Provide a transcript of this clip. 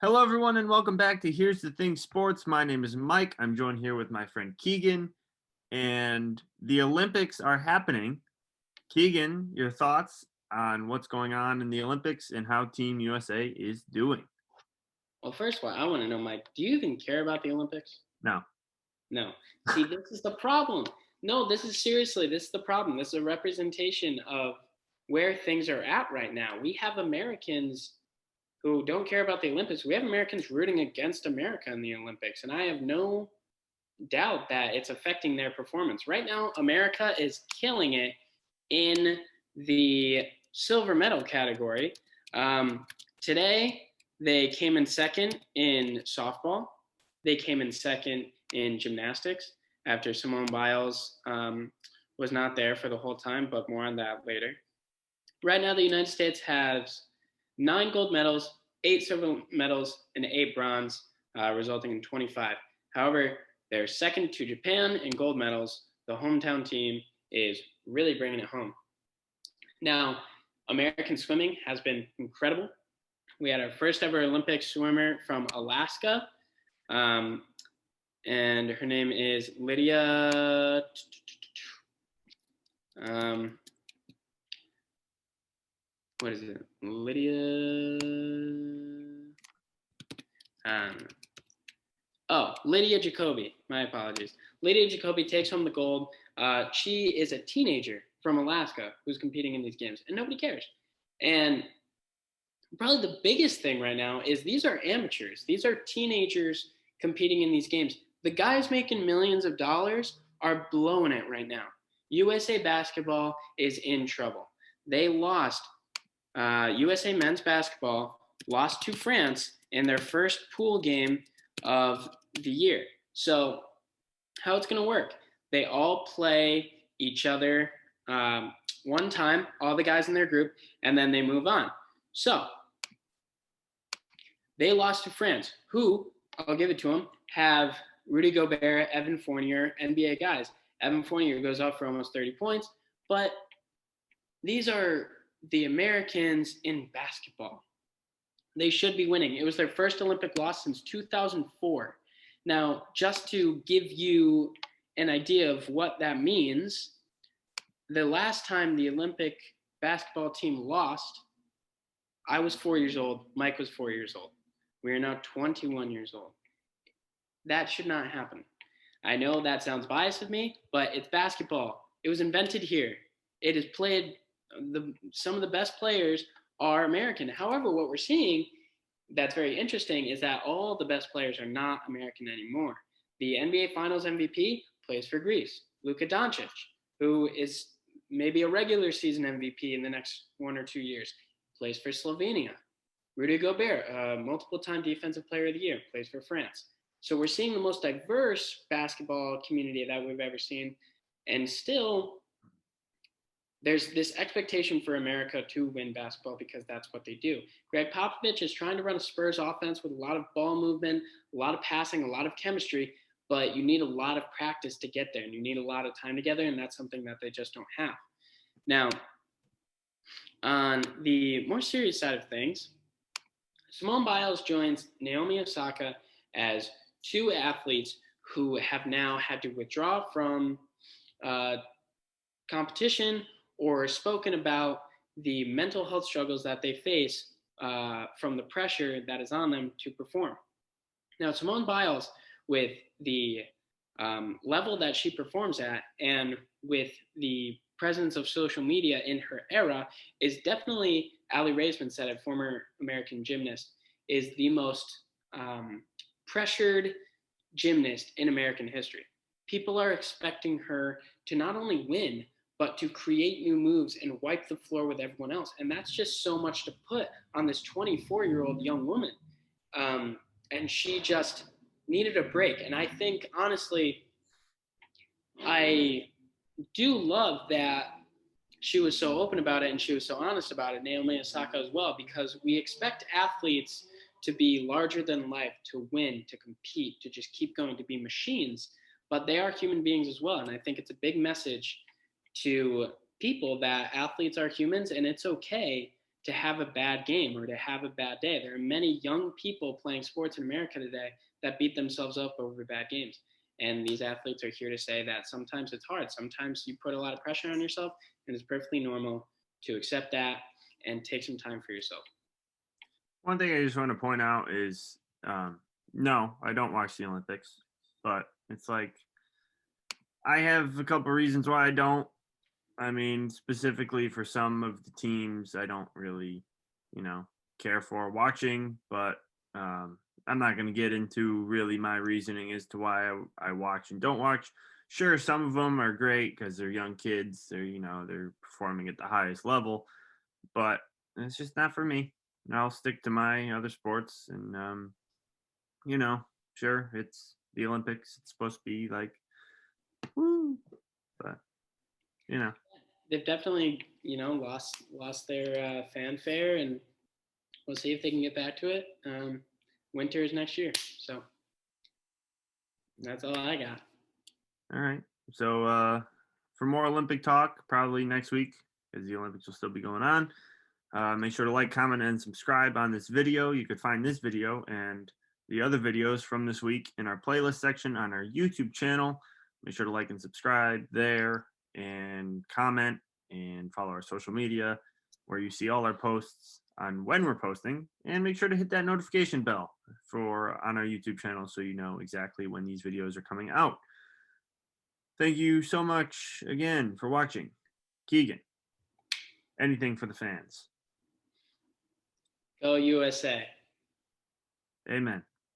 Hello, everyone, and welcome back to Here's the Thing Sports. My name is Mike. I'm joined here with my friend Keegan, and the Olympics are happening. Keegan, your thoughts on what's going on in the Olympics and how Team USA is doing? Well, first of all, I want to know, Mike, do you even care about the Olympics? Now, No. See, this is the problem. No, this is seriously, this is the problem. This is a representation of where things are at right now. We have Americans who don't care about the Olympics. We have Americans rooting against America in the Olympics, and I have no doubt that it's affecting their performance. Right now, America is killing it in the silver medal category. Today, they came in second in softball. They came in second in gymnastics after Simone Biles was not there for the whole time, but more on that later. Right now, the United States has 9 gold medals, 8 silver medals, and 8 bronze, resulting in 25. However, they're second to Japan in gold medals. The hometown team is really bringing it home. Now, American swimming has been incredible. We had our first ever Olympic swimmer from Alaska, and her name is Lydia. What is it? Lydia. Lydia Jacoby. My apologies. Lydia Jacoby takes home the gold. She is a teenager from Alaska who's competing in these games, and nobody cares. And probably the biggest thing right now is these are amateurs. These are teenagers competing in these games. The guys making millions of dollars are blowing it right now. USA basketball is in trouble. They lost. USA men's basketball lost to France in their first pool game of the year. So, how it's going to work? They all play each other one time, all the guys in their group, and then they move on. So, they lost to France, who, I'll give it to them, have Rudy Gobert, Evan Fournier, NBA guys. Evan Fournier goes off for almost 30 points, but these are the Americans in basketball. They should be winning. It was their first Olympic loss since 2004. Now, just to give you an idea of what that means, the last time the Olympic basketball team lost, I was 4 years old. Mike was 4 years old. We are now 21 years old. That should not happen. I know that sounds biased of me, but it's basketball. It was invented here. It is played. Some of the best players are American. However, what we're seeing that's very interesting is that all the best players are not American anymore. The NBA Finals MVP plays for Greece. Luka Doncic, who is maybe a regular season MVP in the next 1 or 2 years, plays for Slovenia. Rudy Gobert, multiple-time Defensive Player of the Year, plays for France. So we're seeing the most diverse basketball community that we've ever seen, and still there's this expectation for America to win basketball because that's what they do. Greg Popovich is trying to run a Spurs offense with a lot of ball movement, a lot of passing, a lot of chemistry, but you need a lot of practice to get there, and you need a lot of time together, and that's something that they just don't have. Now, on the more serious side of things, Simone Biles joins Naomi Osaka as two athletes who have now had to withdraw from competition or spoken about the mental health struggles that they face from the pressure that is on them to perform. Now, Simone Biles, with the level that she performs at and with the presence of social media in her era, is definitely, Allie Raisman said, a former American gymnast, is the most pressured gymnast in American history. People are expecting her to not only win, but to create new moves and wipe the floor with everyone else. And that's just so much to put on this 24-year-old young woman. And she just needed a break. And I think, honestly, I do love that she was so open about it and she was so honest about it, Naomi Osaka as well, because we expect athletes to be larger than life, to win, to compete, to just keep going, to be machines. But they are human beings as well. And I think it's a big message to people that athletes are humans and it's okay to have a bad game or to have a bad day. There are many young people playing sports in America today that beat themselves up over bad games. And these athletes are here to say that sometimes it's hard. Sometimes you put a lot of pressure on yourself, and it's perfectly normal to accept that and take some time for yourself. One thing I just want to point out is no, I don't watch the Olympics, but it's like I have a couple reasons why I don't. I mean, specifically for some of the teams, I don't really, care for watching, but I'm not going to get into really my reasoning as to why I watch and don't watch. Sure, some of them are great because they're young kids. They're performing at the highest level, but it's just not for me. I'll stick to my other sports, and you know, sure, it's the Olympics. It's supposed to be like, woo, but you know. They've definitely, lost their fanfare, and we'll see if they can get back to it. Winter is next year, so that's all I got. All right. So for more Olympic talk, probably next week, because the Olympics will still be going on. Make sure to like, comment, and subscribe on this video. You could find this video and the other videos from this week in our playlist section on our YouTube channel. Make sure to like and subscribe there, and comment and follow our social media where you see all our posts on when we're posting, and make sure to hit that notification bell on our YouTube channel so you know exactly when these videos are coming out. Thank you so much again for watching. Keegan, anything for the fans? Go USA. Amen.